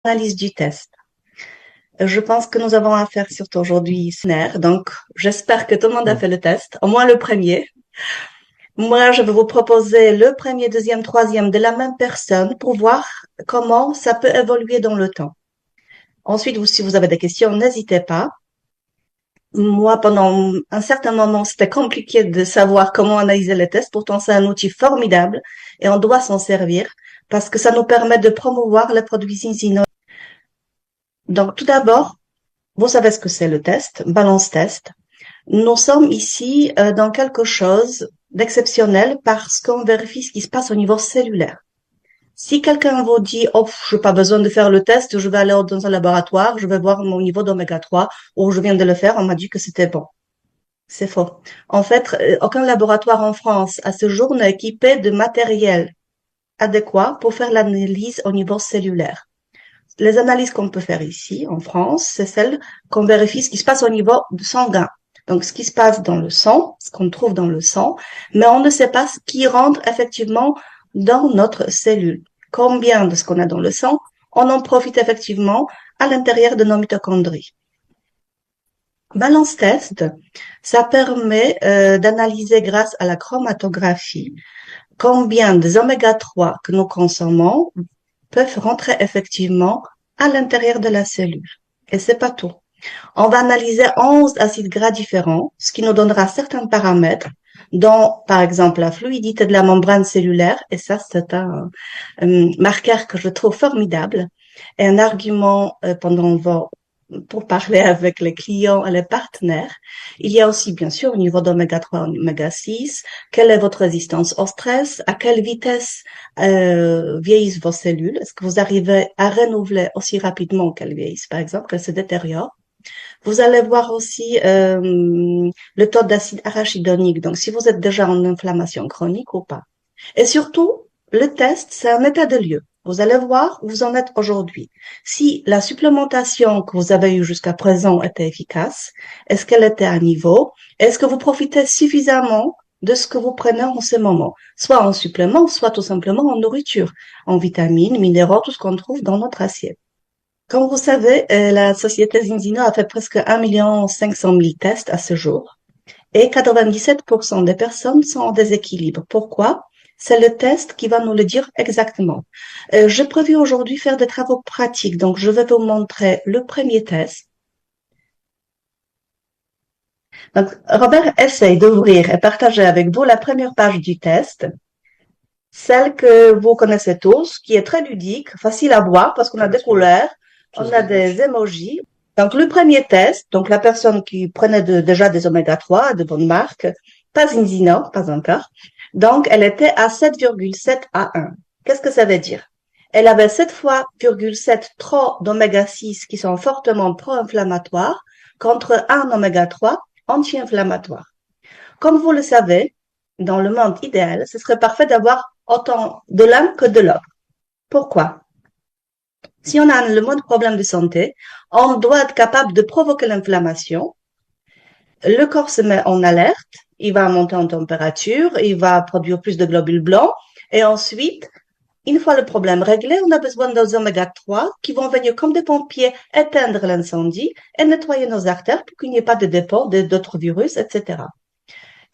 Analyse du test. Je pense que nous avons affaire surtout aujourd'hui SNER, donc j'espère que tout le monde a Mm. fait le test, au moins le premier. Moi, je vais vous proposer le premier, deuxième, troisième de la même personne pour voir comment ça peut évoluer dans le temps. Ensuite, si vous avez des questions, n'hésitez pas. Moi, pendant un certain moment, c'était compliqué de savoir comment analyser les tests. Pourtant, c'est un outil formidable et on doit s'en servir parce que ça nous permet de promouvoir les produits innovants. Donc, tout d'abord, vous savez ce que c'est le test, balance test. Nous sommes ici dans quelque chose d'exceptionnel parce qu'on vérifie ce qui se passe au niveau cellulaire. Si quelqu'un vous dit, oh, je n'ai pas besoin de faire le test, je vais aller dans un laboratoire, je vais voir mon niveau d'oméga 3, ou je viens de le faire, on m'a dit que c'était bon. C'est faux. En fait, aucun laboratoire en France à ce jour n'est équipé de matériel adéquat pour faire l'analyse au niveau cellulaire. Les analyses qu'on peut faire ici, en France, c'est celles qu'on vérifie ce qui se passe au niveau sanguin. Donc, ce qui se passe dans le sang, ce qu'on trouve dans le sang, mais on ne sait pas ce qui rentre effectivement dans notre cellule. Combien de ce qu'on a dans le sang, on en profite effectivement à l'intérieur de nos mitochondries. Balance test, ça permet d'analyser grâce à la chromatographie combien des oméga 3 que nous consommons peuvent rentrer effectivement à l'intérieur de la cellule. Et c'est pas tout. On va analyser 11 acides gras différents, ce qui nous donnera certains paramètres, dont, par exemple, la fluidité de la membrane cellulaire, et ça, c'est un marqueur que je trouve formidable, et un argument pour parler avec les clients et les partenaires. Il y a aussi, bien sûr, au niveau d'oméga 3 et oméga 6, quelle est votre résistance au stress, à quelle vitesse vieillissent vos cellules, est-ce que vous arrivez à renouveler aussi rapidement qu'elles vieillissent, par exemple, qu'elles se détériorent. Vous allez voir aussi le taux d'acide arachidonique, donc si vous êtes déjà en inflammation chronique ou pas. Et surtout, le test, c'est un état de lieu. Vous allez voir où vous en êtes aujourd'hui. Si la supplémentation que vous avez eue jusqu'à présent était efficace, est-ce qu'elle était à niveau? Est-ce que vous profitez suffisamment de ce que vous prenez en ce moment? Soit en supplément, soit tout simplement en nourriture, en vitamines, minéraux, tout ce qu'on trouve dans notre assiette. Comme vous savez, la société Zinzino a fait presque 1,5 million tests à ce jour et 97% des personnes sont en déséquilibre. Pourquoi? C'est le test qui va nous le dire exactement. J'ai prévu aujourd'hui faire des travaux pratiques, donc je vais vous montrer le premier test. Donc, Robert essaye d'ouvrir et partager avec vous la première page du test, celle que vous connaissez tous, qui est très ludique, facile à voir parce qu'on a des couleurs, on a des emojis. Donc, le premier test, donc la personne qui prenait déjà des oméga 3 de bonne marque, pas Zinzino, pas encore. Donc, elle était à 7,7 à 1. Qu'est-ce que ça veut dire? Elle avait 7 fois 0,7 trop d'oméga 6 qui sont fortement pro-inflammatoires contre un oméga 3 anti-inflammatoire. Comme vous le savez, dans le monde idéal, ce serait parfait d'avoir autant de l'un que de l'autre. Pourquoi? Si on a le moindre problème de santé, on doit être capable de provoquer l'inflammation. Le corps se met en alerte, il va monter en température, il va produire plus de globules blancs, et ensuite, une fois le problème réglé, on a besoin des oméga 3 qui vont venir comme des pompiers éteindre l'incendie et nettoyer nos artères pour qu'il n'y ait pas de dépôt d'autres virus, etc.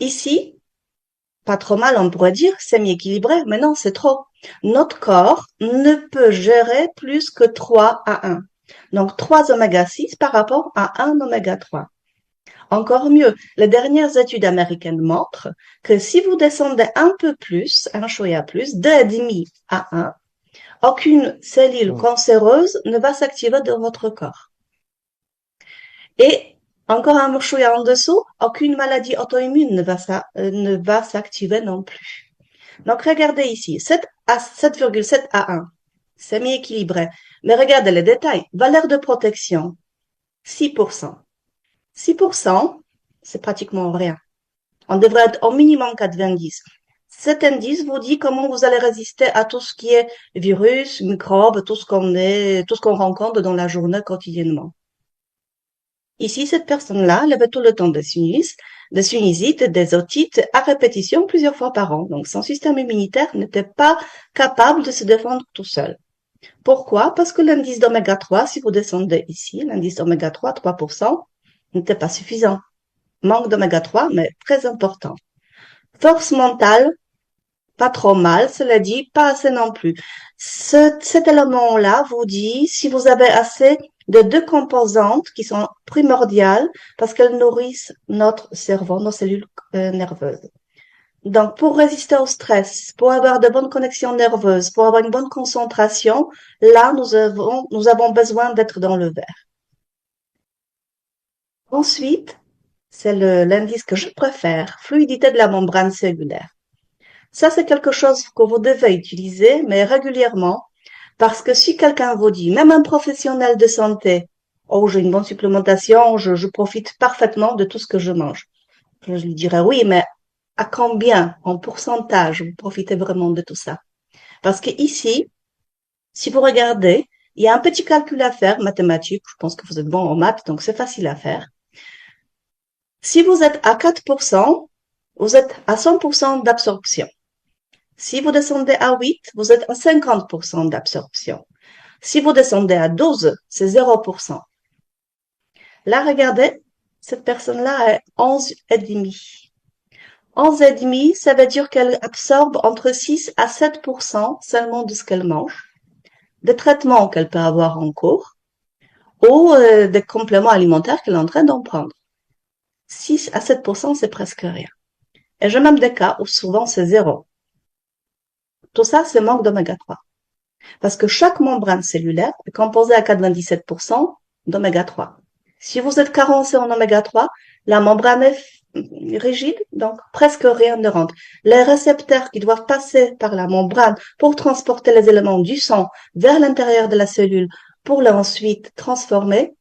Ici, pas trop mal, on pourrait dire, c'est mi-équilibré, mais non, c'est trop. Notre corps ne peut gérer plus que 3 à 1. Donc 3 oméga 6 par rapport à 1 oméga 3. Encore mieux, les dernières études américaines montrent que si vous descendez un peu plus, un chouïa plus, 2,5 à 1, aucune cellule cancéreuse ne va s'activer dans votre corps. Et encore un chouïa en dessous, aucune maladie auto-immune ne va s'activer non plus. Donc, regardez ici, 7,7 à 1. C'est mi-équilibré. Mais regardez les détails. Valeur de protection, 6%. 6%, c'est pratiquement rien. On devrait être au minimum 90. Cet indice vous dit comment vous allez résister à tout ce qui est virus, microbes, tout ce qu'on rencontre dans la journée quotidiennement. Ici, cette personne-là, elle avait tout le temps des sinusite, des otites à répétition plusieurs fois par an. Donc, son système immunitaire n'était pas capable de se défendre tout seul. Pourquoi? Parce que l'indice d'oméga 3, si vous descendez ici, l'indice d'oméga 3, 3%, n'était pas suffisant. Manque d'oméga 3, mais très important. Force mentale, pas trop mal, cela dit, pas assez non plus. Cet élément-là vous dit si vous avez assez de deux composantes qui sont primordiales parce qu'elles nourrissent notre cerveau, nos cellules nerveuses. Donc, pour résister au stress, pour avoir de bonnes connexions nerveuses, pour avoir une bonne concentration, là, nous avons besoin d'être dans le vert. Ensuite, c'est l'indice que je préfère, fluidité de la membrane cellulaire. Ça, c'est quelque chose que vous devez utiliser, mais régulièrement, parce que si quelqu'un vous dit, même un professionnel de santé, oh, j'ai une bonne supplémentation, je profite parfaitement de tout ce que je mange. Je lui dirais, oui, mais à combien, en pourcentage, vous profitez vraiment de tout ça? Parce que ici, si vous regardez, il y a un petit calcul à faire, mathématique. Je pense que vous êtes bon en maths, donc c'est facile à faire. Si vous êtes à 4%, vous êtes à 100% d'absorption. Si vous descendez à 8, vous êtes à 50% d'absorption. Si vous descendez à 12, c'est 0%. Là, regardez, cette personne-là est 11,5. 11,5, ça veut dire qu'elle absorbe entre 6 à 7% seulement de ce qu'elle mange, des traitements qu'elle peut avoir en cours ou des compléments alimentaires qu'elle est en train d'en prendre. 6 à 7%, c'est presque rien. Et j'ai même des cas où souvent c'est zéro. Tout ça, c'est manque d'oméga 3. Parce que chaque membrane cellulaire est composée à 97% d'oméga 3. Si vous êtes carencé en oméga 3, la membrane est rigide, donc presque rien ne rentre. Les récepteurs qui doivent passer par la membrane pour transporter les éléments du sang vers l'intérieur de la cellule pour les ensuite transformer,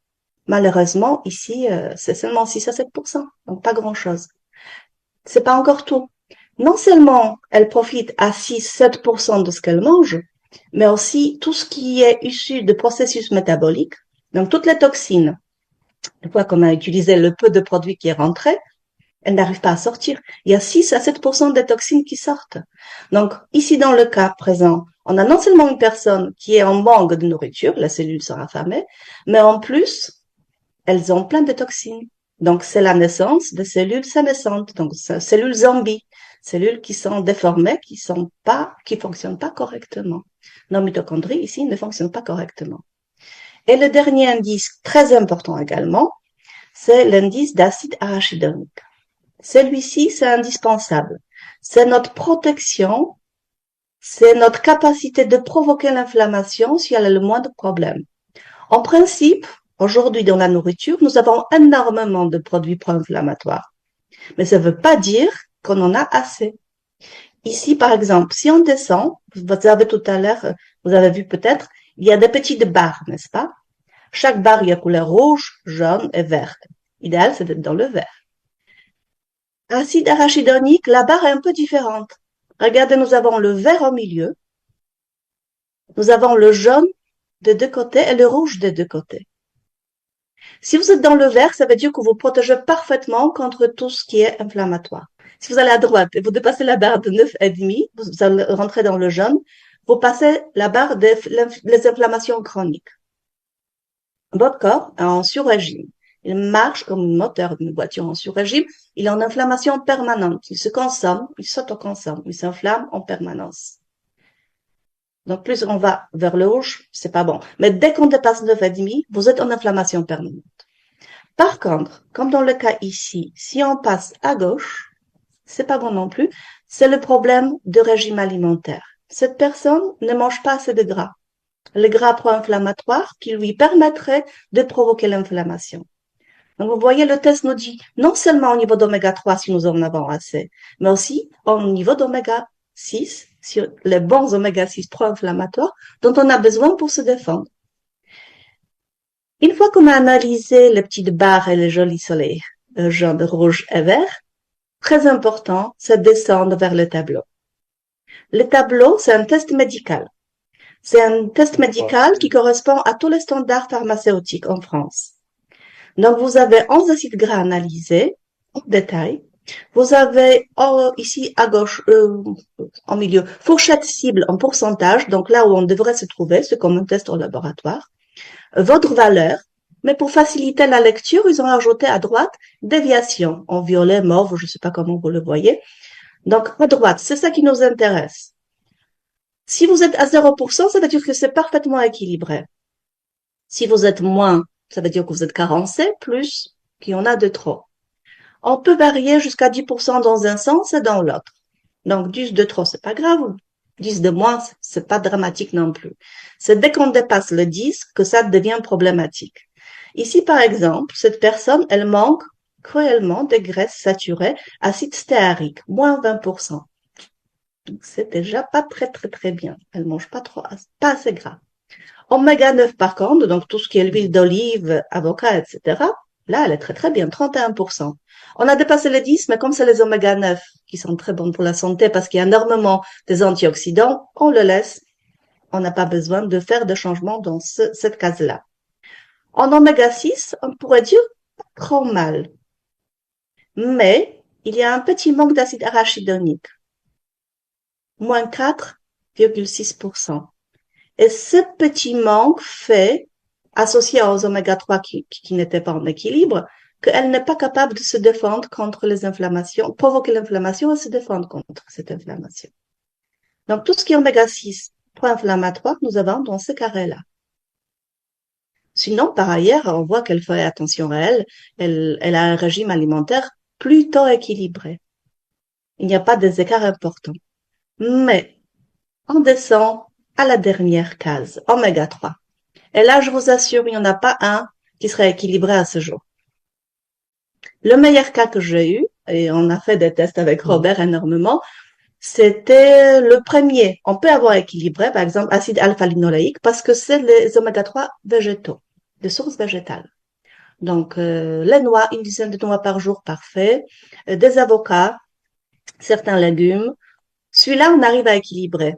malheureusement, ici, c'est seulement 6 à 7%, donc pas grand-chose. C'est pas encore tout. Non seulement elle profite à 6-7% de ce qu'elle mange, mais aussi tout ce qui est issu de processus métaboliques, donc toutes les toxines. Une fois qu'on a utilisé le peu de produits qui est rentré, elle n'arrive pas à sortir. Il y a 6 à 7% des toxines qui sortent. Donc, ici, dans le cas présent, on a non seulement une personne qui est en manque de nourriture, la cellule sera affamée, mais en plus, elles ont plein de toxines. Donc, c'est la naissance de cellules sénescentes, donc cellules zombies, cellules qui sont déformées, qui fonctionnent pas correctement. Nos mitochondries ici ne fonctionnent pas correctement. Et le dernier indice très important également, c'est l'indice d'acide arachidonique. Celui-ci, c'est indispensable. C'est notre protection, c'est notre capacité de provoquer l'inflammation s'il y a le moindre problème. En principe, aujourd'hui dans la nourriture, nous avons énormément de produits pro-inflammatoires. Mais ça ne veut pas dire qu'on en a assez. Ici, par exemple, si on descend, vous avez tout à l'heure, vous avez vu peut-être, il y a des petites barres, n'est-ce pas? Chaque barre, il y a couleur rouge, jaune et verte. L'idéal, c'est d'être dans le vert. Acide arachidonique, la barre est un peu différente. Regardez, nous avons le vert au milieu, nous avons le jaune de deux côtés et le rouge de deux côtés. Si vous êtes dans le vert, ça veut dire que vous protégez parfaitement contre tout ce qui est inflammatoire. Si vous allez à droite et vous dépassez la barre de 9,5, vous allez rentrer dans le jaune, vous passez la barre des inflammations chroniques. Votre corps est en sur-régime. Il marche comme un moteur d'une voiture en sur-régime. Il est en inflammation permanente. Il se consomme, il s'autoconsomme, il s'inflamme en permanence. Donc, plus on va vers le rouge, c'est pas bon. Mais dès qu'on dépasse 9,5, vous êtes en inflammation permanente. Par contre, comme dans le cas ici, si on passe à gauche, c'est pas bon non plus, c'est le problème de régime alimentaire. Cette personne ne mange pas assez de gras. Le gras pro-inflammatoire qui lui permettrait de provoquer l'inflammation. Donc, vous voyez, le test nous dit non seulement au niveau d'oméga 3 si nous en avons assez, mais aussi au niveau d'oméga 6, sur les bons oméga 6 pro-inflammatoires dont on a besoin pour se défendre. Une fois qu'on a analysé les petites barres et les jolis soleils, jaune, rouge et vert, très important, c'est de descendre vers le tableau. Le tableau, c'est un test médical. C'est un test médical qui correspond à tous les standards pharmaceutiques en France. Donc, vous avez 11 acides gras analysés en détail. Vous avez ici à gauche, en milieu, fourchette cible en pourcentage, donc là où on devrait se trouver, c'est comme un test au laboratoire, votre valeur, mais pour faciliter la lecture, ils ont ajouté à droite déviation en violet, mauve, je ne sais pas comment vous le voyez. Donc à droite, c'est ça qui nous intéresse. Si vous êtes à 0%, ça veut dire que c'est parfaitement équilibré. Si vous êtes moins, ça veut dire que vous êtes carencé, plus qu'il y en a de trop. On peut varier jusqu'à 10% dans un sens et dans l'autre. Donc 10 de trop, c'est pas grave. 10 de moins, c'est pas dramatique non plus. C'est dès qu'on dépasse le 10 que ça devient problématique. Ici, par exemple, cette personne, elle manque cruellement de graisses saturées, acide stéarique, moins 20%. Donc c'est déjà pas très bien. Elle mange pas trop, pas assez gras. Oméga 9 par contre, donc tout ce qui est l'huile d'olive, avocat, etc., là, elle est très bien, 31%. On a dépassé les 10, mais comme c'est les oméga 9 qui sont très bons pour la santé parce qu'il y a énormément des antioxydants, on le laisse. On n'a pas besoin de faire de changements dans cette case-là. En oméga 6, on pourrait dire pas trop mal. Mais il y a un petit manque d'acide arachidonique, moins 4,6%. Et ce petit manque fait, associé aux oméga 3 qui n'étaient pas en équilibre, qu'elle n'est pas capable de se défendre contre les inflammations, provoquer l'inflammation et se défendre contre cette inflammation. Donc, tout ce qui est oméga 6, pro-inflammatoire, nous avons dans ce carré-là. Sinon, par ailleurs, on voit qu'elle fait attention à elle, elle a un régime alimentaire plutôt équilibré. Il n'y a pas des écarts importants. Mais, on descend à la dernière case, oméga 3. Et là, je vous assure, il n'y en a pas un qui serait équilibré à ce jour. Le meilleur cas que j'ai eu, et on a fait des tests avec Robert énormément, c'était le premier. On peut avoir équilibré, par exemple, acide alpha-linoléique, parce que c'est les oméga 3 végétaux, de sources végétales. Donc, les noix, une dizaine de noix par jour, parfait. Des avocats, certains légumes. Celui-là, on arrive à équilibrer.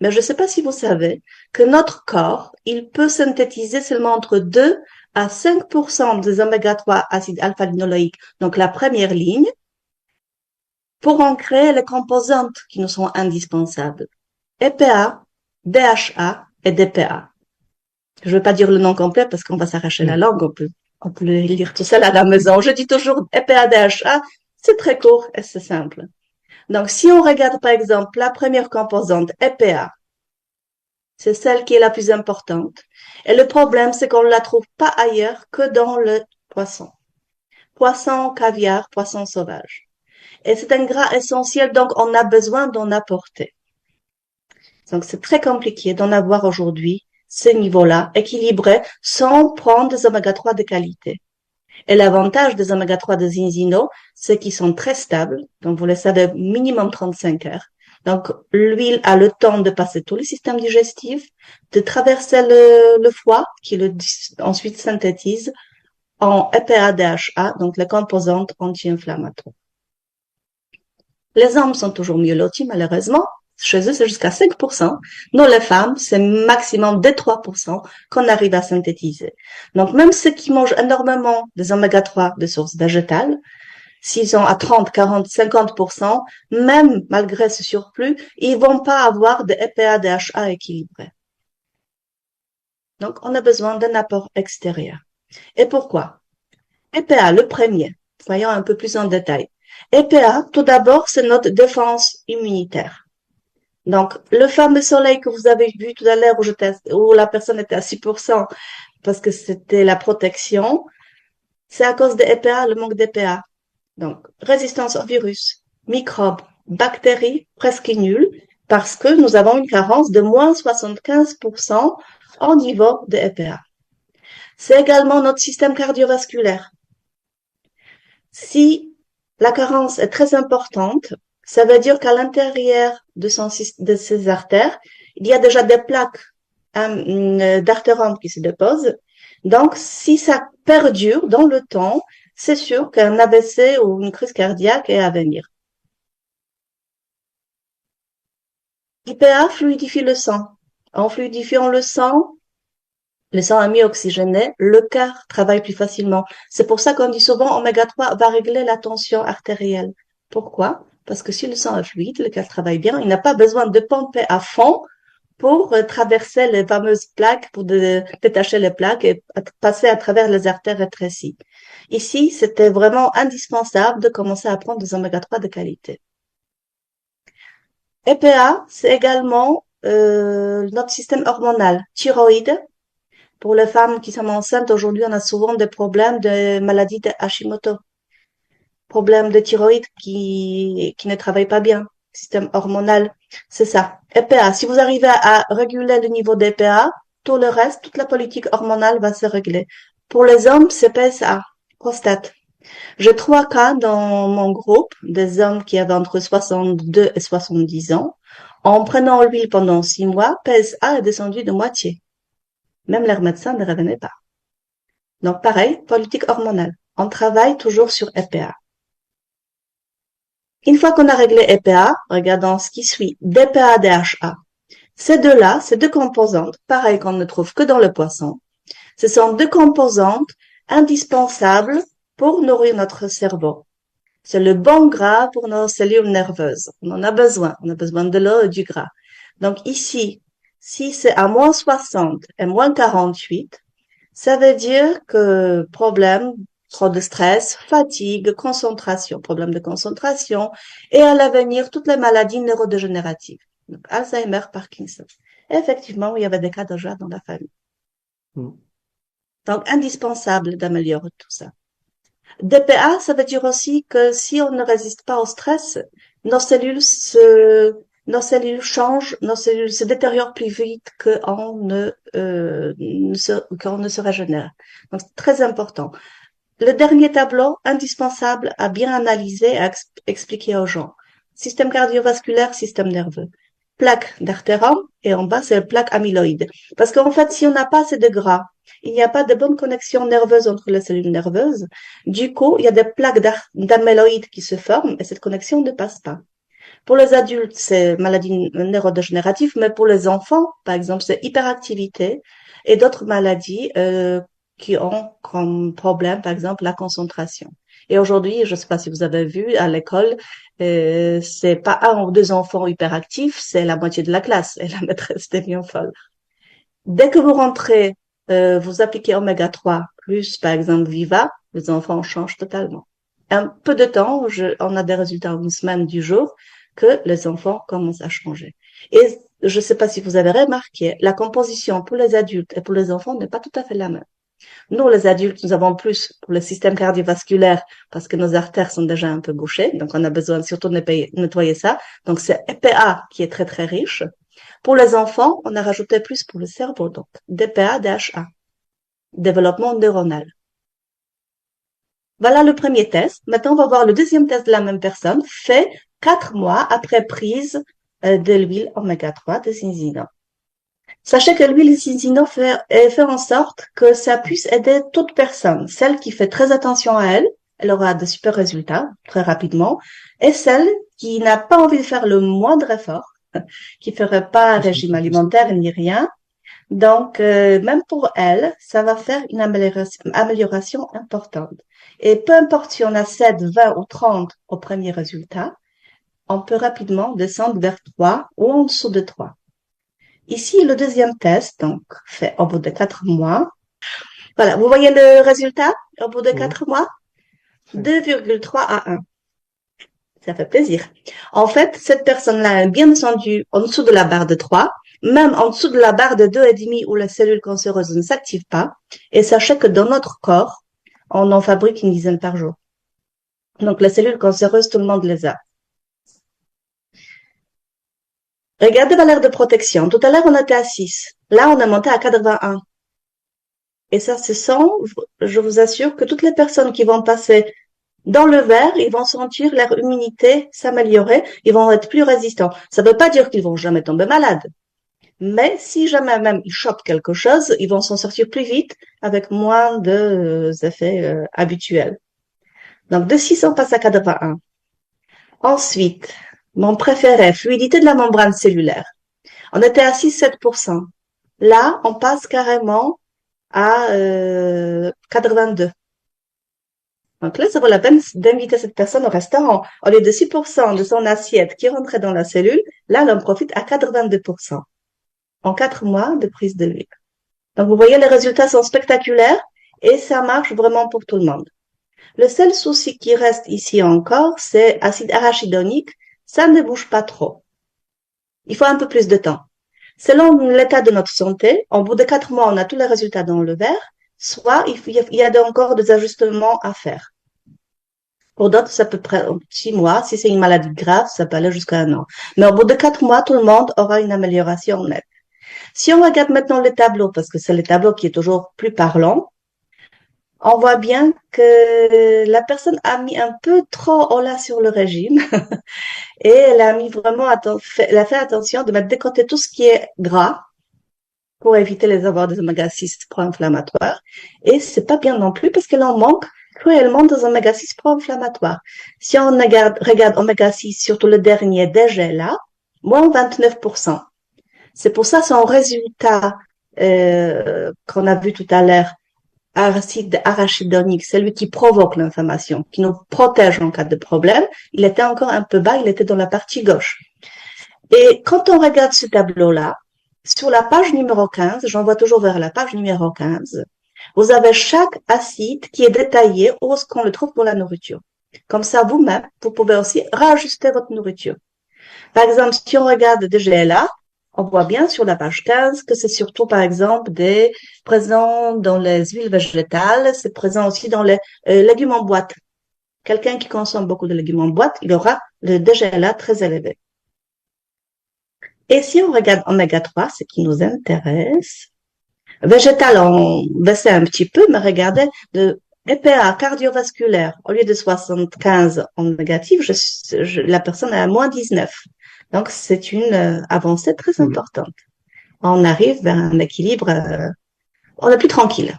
Mais je ne sais pas si vous savez que notre corps, il peut synthétiser seulement entre 2 à 5% des oméga 3 acides alpha-linoléiques, donc la première ligne, pour en créer les composantes qui nous sont indispensables. EPA, DHA et DPA. Je ne veux pas dire le nom complet parce qu'on va s'arracher la langue, on peut le lire tout seul à la maison. Je dis toujours EPA, DHA, c'est très court et c'est simple. Donc, si on regarde par exemple la première composante, EPA, c'est celle qui est la plus importante. Et le problème, c'est qu'on ne la trouve pas ailleurs que dans le poisson. Poisson, caviar, poisson sauvage. Et c'est un gras essentiel, donc on a besoin d'en apporter. Donc c'est très compliqué d'en avoir aujourd'hui ces niveaux-là équilibrés sans prendre des oméga 3 de qualité. Et l'avantage des oméga 3 de zinzino, c'est qu'ils sont très stables. Donc vous le savez, minimum 35 heures. Donc, l'huile a le temps de passer tous les systèmes digestifs, de traverser le foie, qui ensuite synthétise en EPA-DHA, donc les composantes anti-inflammatoires. Les hommes sont toujours mieux lotis, malheureusement. Chez eux, c'est jusqu'à 5%. Nous, les femmes, c'est maximum de 3% qu'on arrive à synthétiser. Donc, même ceux qui mangent énormément des oméga 3 de sources végétales, s'ils sont à 30, 40, 50%, même malgré ce surplus, ils vont pas avoir de EPA, DHA équilibré. Donc, on a besoin d'un apport extérieur. Et pourquoi? EPA, le premier. Voyons un peu plus en détail. EPA, tout d'abord, c'est notre défense immunitaire. Donc, le fameux soleil que vous avez vu tout à l'heure où la personne était à 6% parce que c'était la protection, c'est à cause de EPA, le manque d'EPA. Donc, résistance au virus, microbes, bactéries, presque nulle, parce que nous avons une carence de moins 75% au niveau de EPA. C'est également notre système cardiovasculaire. Si la carence est très importante, ça veut dire qu'à l'intérieur de ses artères, il y a déjà des plaques d'artériomes qui se déposent. Donc, si ça perdure dans le temps, c'est sûr qu'un AVC ou une crise cardiaque est à venir. l'IPA fluidifie le sang. En fluidifiant le sang est mieux oxygéné, le cœur travaille plus facilement. C'est pour ça qu'on dit souvent oméga 3 va régler la tension artérielle. Pourquoi? Parce que si le sang est fluide, le cœur travaille bien, il n'a pas besoin de pomper à fond pour traverser les fameuses plaques, pour détacher les plaques et passer à travers les artères rétrécies. Ici, c'était vraiment indispensable de commencer à prendre des oméga 3 de qualité. EPA, c'est également notre système hormonal, thyroïde. Pour les femmes qui sont enceintes, aujourd'hui, on a souvent des problèmes de maladie de Hashimoto, problèmes de thyroïde qui ne travaillent pas bien, système hormonal, c'est ça. EPA, si vous arrivez à réguler le niveau d'EPA, tout le reste, toute la politique hormonale va se régler. Pour les hommes, c'est PSA, prostate. J'ai 3 cas dans mon groupe, des hommes qui avaient entre 62 et 70 ans. En prenant l'huile pendant 6 mois, PSA est descendu de moitié. Même leur médecin ne revenait pas. Donc pareil, politique hormonale. On travaille toujours sur EPA. Une fois qu'on a réglé EPA, regardons ce qui suit, DPA, DHA. Ces deux-là, ces deux composantes, pareil qu'on ne trouve que dans le poisson, ce sont deux composantes indispensables pour nourrir notre cerveau. C'est le bon gras pour nos cellules nerveuses. On en a besoin. On a besoin de l'eau et du gras. Donc ici, si c'est à moins 60 et moins 48, ça veut dire que problème, trop de stress, fatigue, concentration, problème de concentration, et à l'avenir, toutes les maladies neurodégénératives. Donc Alzheimer, Parkinson. Et effectivement, il y avait des cas déjà dans la famille. Mm. Donc indispensable d'améliorer tout ça. DPA, ça veut dire aussi que si on ne résiste pas au stress, nos cellules nos cellules changent, nos cellules se détériorent plus vite qu'on ne se régénère. Donc, c'est très important. Le dernier tableau, indispensable à bien analyser, à expliquer aux gens. Système cardiovasculaire, système nerveux. Plaque d'artérome et en bas, c'est le plaque amyloïde. Parce qu'en fait, si on n'a pas assez de gras, il n'y a pas de bonne connexion nerveuse entre les cellules nerveuses. Du coup, il y a des plaques d'amyloïde qui se forment et cette connexion ne passe pas. Pour les adultes, c'est maladie neurodégénérative, mais pour les enfants, par exemple, c'est hyperactivité et d'autres maladies qui ont comme problème, par exemple, la concentration. Et aujourd'hui, je ne sais pas si vous avez vu à l'école, c'est pas un ou deux enfants hyperactifs, c'est la moitié de la classe et la maîtresse devient folle. Dès que vous rentrez, vous appliquez oméga 3 plus, par exemple, Viva, les enfants changent totalement. Un peu de temps, on a des résultats en une semaine du jour que les enfants commencent à changer. Et je ne sais pas si vous avez remarqué, la composition pour les adultes et pour les enfants n'est pas tout à fait la même. Nous, les adultes, nous avons plus pour le système cardiovasculaire parce que nos artères sont déjà un peu bouchées, donc on a besoin surtout de nettoyer ça. Donc c'est EPA qui est très très riche. Pour les enfants, on a rajouté plus pour le cerveau, donc DPA, DHA, développement neuronal. Voilà le premier test. Maintenant, on va voir le deuxième test de la même personne, fait 4 mois après prise de l'huile oméga 3 de Zinzino. Sachez que l'huile de Zinzino fait en sorte que ça puisse aider toute personne. Celle qui fait très attention à elle, elle aura de super résultats très rapidement, et celle qui n'a pas envie de faire le moindre effort, qui ferait pas un régime alimentaire ni rien. Donc, même pour elle, ça va faire une amélioration importante. Et peu importe si on a 7, 20 ou 30 au premier résultat, on peut rapidement descendre vers 3 ou en dessous de 3. Ici, le deuxième test, donc, fait au bout de 4 mois. Voilà, vous voyez le résultat au bout de 4 mois? 2,3 à 1. Ça fait plaisir. En fait, cette personne-là est bien descendue en dessous de la barre de 3, même en dessous de la barre de 2,5 où la cellule cancéreuse ne s'active pas. Et sachez que dans notre corps, on en fabrique une dizaine par jour. Donc, les cellules cancéreuses, tout le monde les a. Regardez valeur de protection. Tout à l'heure, on était à 6. Là, on est monté à 81. Et ça, ce sont, je vous assure que toutes les personnes qui vont passer dans le vert, ils vont sentir leur immunité s'améliorer, ils vont être plus résistants. Ça ne veut pas dire qu'ils vont jamais tomber malades. Mais si jamais même ils chopent quelque chose, ils vont s'en sortir plus vite avec moins de effets habituels. Donc de 6 on passe à 81. Ensuite, mon préféré, fluidité de la membrane cellulaire. On était à 6-7%. Là, on passe carrément à 82. Donc là, ça vaut la peine d'inviter cette personne au restaurant. Au lieu de 6% de son assiette qui rentrait dans la cellule, là, elle en profite à 82% en 4 mois de prise de l'huile. Donc, vous voyez, les résultats sont spectaculaires et ça marche vraiment pour tout le monde. Le seul souci qui reste ici encore, c'est acide arachidonique. Ça ne bouge pas trop. Il faut un peu plus de temps. Selon l'état de notre santé, au bout de 4 mois, on a tous les résultats dans le verre, soit il y a encore des ajustements à faire. Pour d'autres, ça peut prendre 6 mois. Si c'est une maladie grave, ça peut aller jusqu'à 1 an. Mais au bout de 4 mois, tout le monde aura une amélioration nette. Si on regarde maintenant le tableau, parce que c'est le tableau qui est toujours plus parlant, on voit bien que la personne a mis un peu trop au là sur le régime et elle a mis vraiment, elle a fait attention de mettre de côté tout ce qui est gras pour éviter les avoir des oméga-6 pro-inflammatoires. Et c'est pas bien non plus parce qu'elle en manque cruellement des oméga-6 pro-inflammatoires. Si on regarde oméga-6, surtout le dernier DGLA, moins 29%. C'est pour ça son résultat qu'on a vu tout à l'heure, acide arachidonique, celui qui provoque l'inflammation, qui nous protège en cas de problème, il était encore un peu bas, il était dans la partie gauche. Et quand on regarde ce tableau-là, sur la page numéro 15, j'envoie toujours vers la page numéro 15, vous avez chaque acide qui est détaillé où est-ce qu'on le trouve dans la nourriture. Comme ça, vous-même, vous pouvez aussi réajuster votre nourriture. Par exemple, si on regarde des GLA, on voit bien sur la page 15 que c'est surtout, par exemple, présent dans les huiles végétales, c'est présent aussi dans les légumes en boîte. Quelqu'un qui consomme beaucoup de légumes en boîte, il aura le DGLA très élevé. Et si on regarde oméga 3, ce qui nous intéresse, végétal, on baissait un petit peu, mais regardez, de EPA cardiovasculaire, au lieu de 75 en négatif, la personne est à moins 19. Donc, c'est une avancée très importante. On arrive vers un équilibre, on est plus tranquille.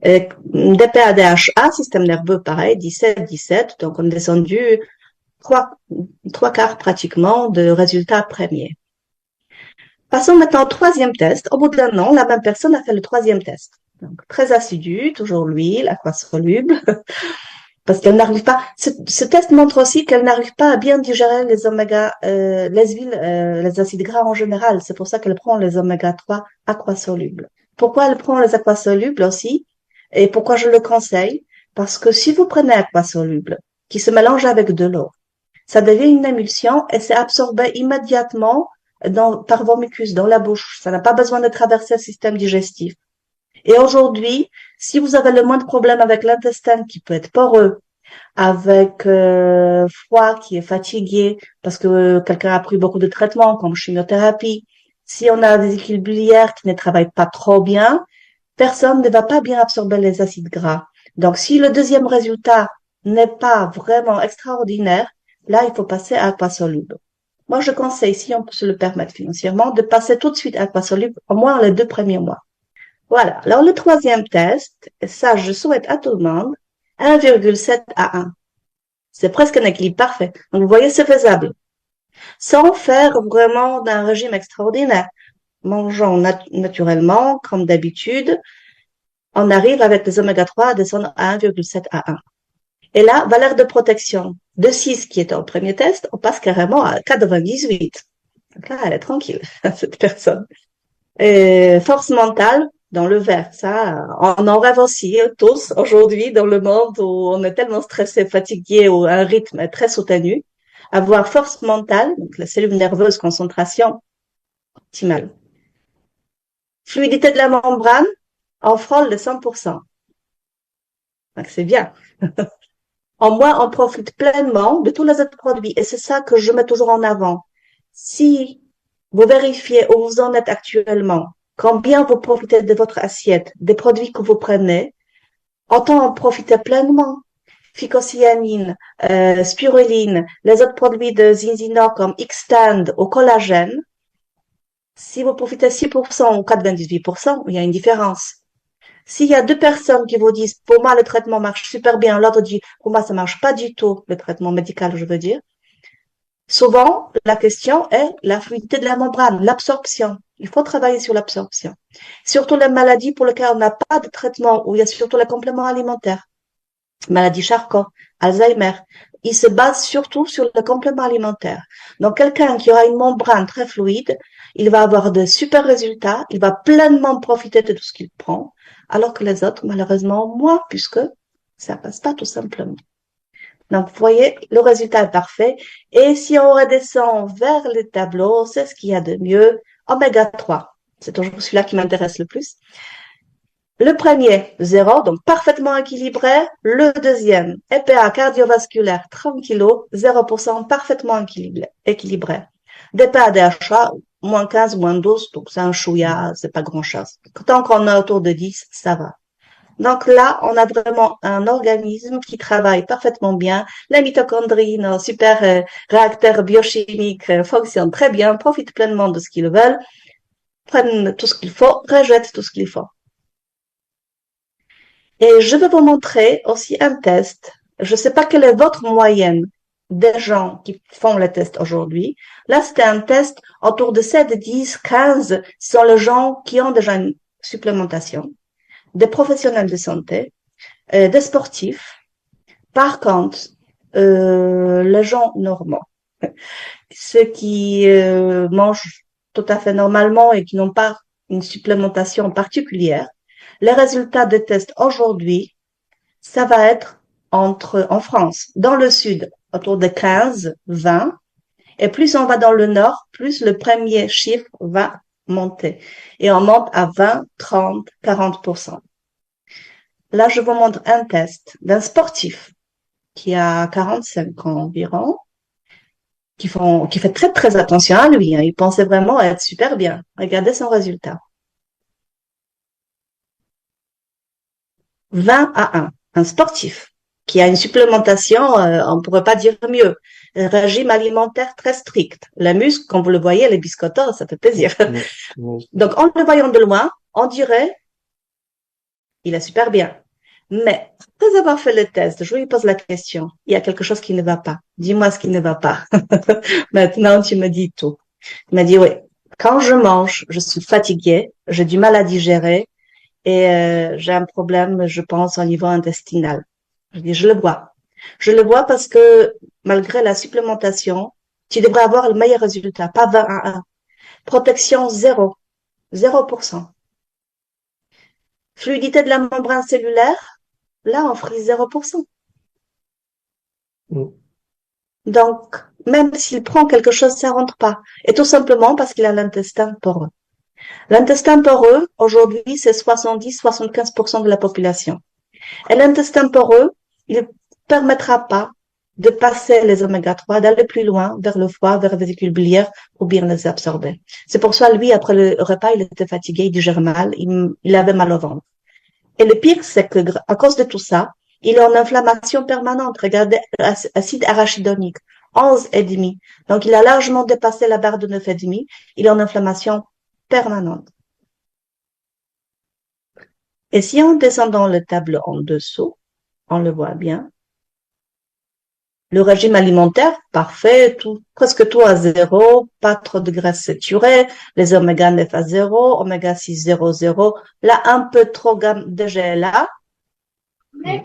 DPA, DHA, système nerveux, pareil, 17, donc on est descendu trois quarts pratiquement de résultats premiers. Passons maintenant au troisième test. Au bout d'un an, la même personne a fait le troisième test. Donc, très assidu, toujours l'huile, aquasoluble, parce qu'elle n'arrive pas. Ce test montre aussi qu'elle n'arrive pas à bien digérer les oméga, les huiles, les acides gras en général. C'est pour ça qu'elle prend les oméga 3 aquasolubles. Pourquoi elle prend les aquasolubles aussi? Et pourquoi je le conseille? Parce que si vous prenez aquasoluble, qui se mélange avec de l'eau, ça devient une émulsion et c'est absorbé immédiatement par vos mucus dans la bouche. Ça n'a pas besoin de traverser le système digestif. Et aujourd'hui, si vous avez le moins de problèmes avec l'intestin qui peut être poreux, avec foie qui est fatigué parce que quelqu'un a pris beaucoup de traitements comme chimiothérapie, si on a des équilibres biliaires qui ne travaillent pas trop bien, personne ne va pas bien absorber les acides gras. Donc, si le deuxième résultat n'est pas vraiment extraordinaire, là, il faut passer à aquasoluble. Moi, je conseille, si on peut se le permettre financièrement, de passer tout de suite à aquasoluble, au moins les 2 premiers mois. Voilà. Alors, le troisième test, ça, je souhaite à tout le monde, 1,7 à 1. C'est presque un équilibre parfait. Donc, vous voyez, c'est faisable. Sans faire vraiment d'un régime extraordinaire. Mangeons naturellement, comme d'habitude, on arrive avec les oméga 3 à descendre à 1,7 à 1. Et là, valeur de protection de 6 qui était au premier test, on passe carrément à 98. Donc là, elle est tranquille, cette personne. Et force mentale dans le vert, ça, on en rêve aussi tous aujourd'hui dans le monde où on est tellement stressé, fatigué, où un rythme est très soutenu. Avoir force mentale, donc la cellule nerveuse, concentration optimale. Fluidité de la membrane, on frôle le 100%. Donc c'est bien. En moins, on profite pleinement de tous les autres produits. Et c'est ça que je mets toujours en avant. Si vous vérifiez où vous en êtes actuellement, combien vous profitez de votre assiette, des produits que vous prenez, autant en profiter pleinement. Phycocyanine, spiruline, les autres produits de Zinzino comme Xtend au collagène. Si vous profitez 6% ou 98%, il y a une différence. S'il y a deux personnes qui vous disent, pour moi, le traitement marche super bien, l'autre dit, pour moi, ça marche pas du tout, le traitement médical, je veux dire. Souvent, la question est la fluidité de la membrane, l'absorption. Il faut travailler sur l'absorption. Surtout les maladies pour lesquelles on n'a pas de traitement, où il y a surtout les compléments alimentaires. maladie Charcot, Alzheimer. Il se base surtout sur le complément alimentaire. Donc, quelqu'un qui aura une membrane très fluide, il va avoir de super résultats, il va pleinement profiter de tout ce qu'il prend, alors que les autres, malheureusement, moins, puisque ça passe pas tout simplement. Donc, vous voyez, le résultat est parfait. Et si on redescend vers les tableaux, c'est ce qu'il y a de mieux. Oméga 3. C'est toujours celui-là qui m'intéresse le plus. Le premier, 0, donc parfaitement équilibré. Le deuxième, EPA cardiovasculaire, 30 kg, 0%, parfaitement équilibré. DPA DHA, moins 15, moins 12, donc c'est un chouïa, c'est pas grand-chose. Tant qu'on est autour de 10, ça va. Donc là, on a vraiment un organisme qui travaille parfaitement bien. Les mitochondries, nos super réacteurs biochimiques fonctionnent très bien, profitent pleinement de ce qu'ils veulent, prennent tout ce qu'il faut, rejettent tout ce qu'il faut. Et je vais vous montrer aussi un test. Je ne sais pas quelle est votre moyenne des gens qui font le test aujourd'hui. Là, c'était un test autour de 7, 10, 15 sont les gens qui ont déjà une supplémentation, des professionnels de santé, des sportifs. Par contre, les gens normaux, ceux qui mangent tout à fait normalement et qui n'ont pas une supplémentation particulière, les résultats de tests aujourd'hui, ça va être en France, dans le sud, autour de 15, 20, et plus on va dans le nord, plus le premier chiffre va monter. Et on monte à 20, 30, 40%. Là, je vous montre un test d'un sportif qui a 45 ans environ, qui fait très, très attention à lui. Hein. Il pensait vraiment être super bien. Regardez son résultat. 20 à 1. Un sportif qui a une supplémentation, on pourrait pas dire mieux. Un régime alimentaire très strict. Les muscles, comme vous le voyez, les biscottos, ça fait plaisir. Donc, en le voyant de loin, on dirait, il est super bien. Mais, après avoir fait le test, je lui pose la question. Il y a quelque chose qui ne va pas. Dis-moi ce qui ne va pas. Maintenant, tu me dis tout. Il m'a dit, oui, quand je mange, je suis fatiguée, j'ai du mal à digérer et j'ai un problème, je pense, au niveau intestinal. Je dis, je le vois. Je le vois parce que malgré la supplémentation, tu devrais avoir le meilleur résultat, pas 20 à 1. Protection 0, 0%. Fluidité de la membrane cellulaire, là, on frise 0%. Donc, même s'il prend quelque chose, ça rentre pas. Et tout simplement parce qu'il a l'intestin poreux. L'intestin poreux, aujourd'hui, c'est 70-75% de la population. Et l'intestin poreux, il ne permettra pas de passer les oméga 3, d'aller plus loin vers le foie, vers la vésicule biliaire, pour bien les absorber. C'est pour ça, lui, après le repas, il était fatigué, il digère mal, il avait mal au ventre. Et le pire, c'est que, à cause de tout ça, il est en inflammation permanente. Regardez, acide arachidonique, 11,5. Donc, il a largement dépassé la barre de 9,5. Il est en inflammation permanente. Et si on descend dans le tableau en dessous, on le voit bien. Le régime alimentaire, parfait, presque tout à 0, pas trop de graisses saturées, les oméga 9 à 0, oméga 6 0, 0, là, un peu trop de GLA. Mais,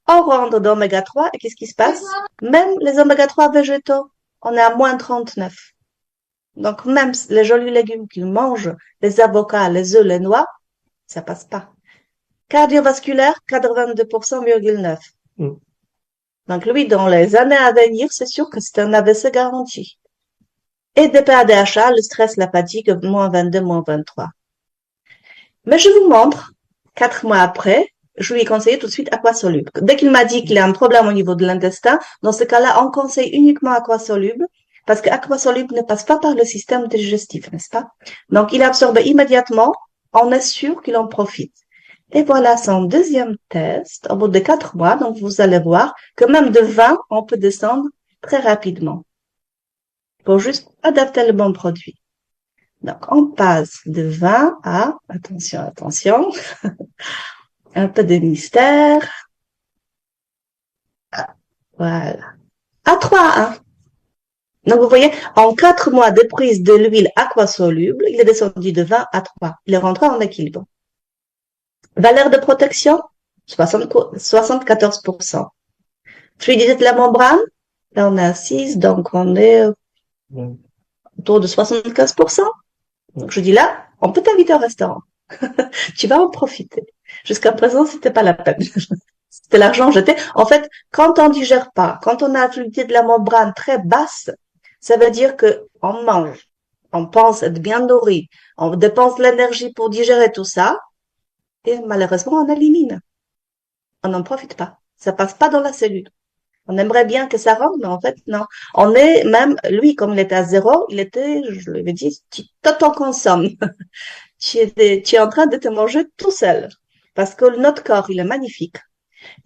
on rentre d'oméga 3, et qu'est-ce qui se passe? Même les oméga 3 végétaux, on est à moins 39. Donc, même les jolis légumes qu'ils mangent, les avocats, les œufs, les noix, ça passe pas. Cardiovasculaire, 82,9%. Donc, lui, dans les années à venir, c'est sûr que c'est un AVC garanti. Et DPA-DHA, le stress, la fatigue, moins 22, moins 23. Mais je vous montre, 4 mois après, je lui ai conseillé tout de suite aquasoluble. Dès qu'il m'a dit qu'il a un problème au niveau de l'intestin, dans ce cas-là, on conseille uniquement aquasoluble, parce que aquasoluble ne passe pas par le système digestif, n'est-ce pas? Donc, il absorbe immédiatement, on est sûr qu'il en profite. Et voilà son deuxième test au bout de 4 mois. Donc, vous allez voir que même de 20, on peut descendre très rapidement. Pour juste adapter le bon produit. Donc, on passe de 20 à, attention, un peu de mystère. Voilà. À 3 à 1. Donc, vous voyez, en 4 mois de prise de l'huile aquasoluble, il est descendu de 20 à 3. Il est rentré en équilibre. Valeur de protection, 74%. Fluidité de la membrane, là on est à 6, donc on est Mm. autour de 75%. Donc je dis là, on peut t'inviter au restaurant. Tu vas en profiter. Jusqu'à présent, c'était pas la peine. C'était l'argent jeté. En fait, quand on digère pas, quand on a la fluidité de la membrane très basse, ça veut dire que on mange, on pense être bien nourri, on dépense de l'énergie pour digérer tout ça, et malheureusement, on élimine. On n'en profite pas. Ça passe pas dans la cellule. On aimerait bien que ça rentre, mais en fait, non. On est même, lui, comme il était à zéro, il était, je lui avais dit, tu t'auto-consommes. Tu es en train de te manger tout seul. Parce que notre corps, il est magnifique.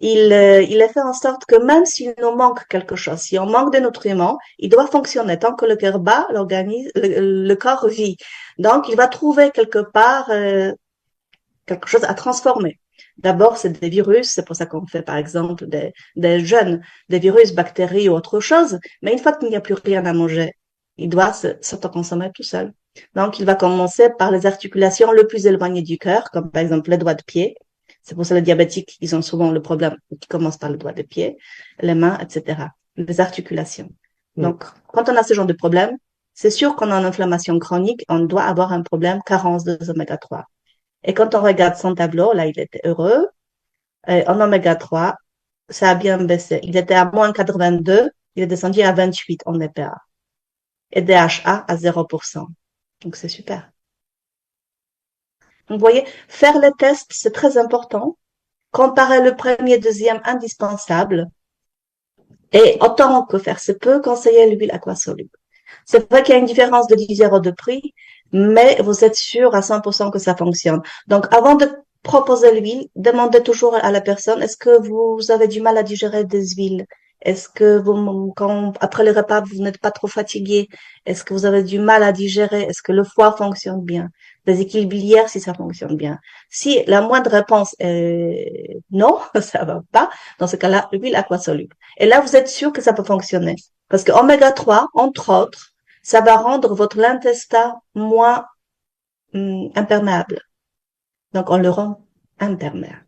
Il est fait en sorte que même s'il nous manque quelque chose, si on manque de nutriments, il doit fonctionner. Tant que le cœur bat, le corps vit. Donc, il va trouver quelque part quelque chose à transformer. D'abord, c'est des virus, c'est pour ça qu'on fait par exemple des jeunes, des virus, bactéries ou autre chose, mais une fois qu'il n'y a plus rien à manger, il doit s'autoconsommer tout seul. Donc, il va commencer par les articulations le plus éloignées du cœur, comme par exemple les doigts de pied. C'est pour ça que les diabétiques, ils ont souvent le problème qui commence par le doigt de pied, les mains, etc. Les articulations. Mm. Donc, quand on a ce genre de problème, c'est sûr qu'on a une inflammation chronique, on doit avoir un problème carence de oméga 3. Et quand on regarde son tableau, là, il était heureux. En oméga 3, ça a bien baissé. Il était à moins 82, il est descendu à 28 en EPA. Et DHA à 0%. Donc, c'est super. Donc, vous voyez, faire les tests, c'est très important. Comparer le premier, deuxième, indispensable. Et autant que faire se peut, conseiller l'huile aquasoluble. C'est vrai qu'il y a une différence de 10 euros de prix, mais vous êtes sûr à 100% que ça fonctionne. Donc, avant de proposer l'huile, demandez toujours à la personne, est-ce que vous avez du mal à digérer des huiles? Est-ce que quand, après le repas, vous n'êtes pas trop fatigué? Est-ce que vous avez du mal à digérer? Est-ce que le foie fonctionne bien? Les équilibres biliaires, si ça fonctionne bien. Si la moindre réponse est non, ça va pas, dans ce cas-là, l'huile aquasoluble. Et là, vous êtes sûr que ça peut fonctionner. Parce que oméga 3, entre autres, ça va rendre votre intestin moins imperméable. Donc, on le rend imperméable.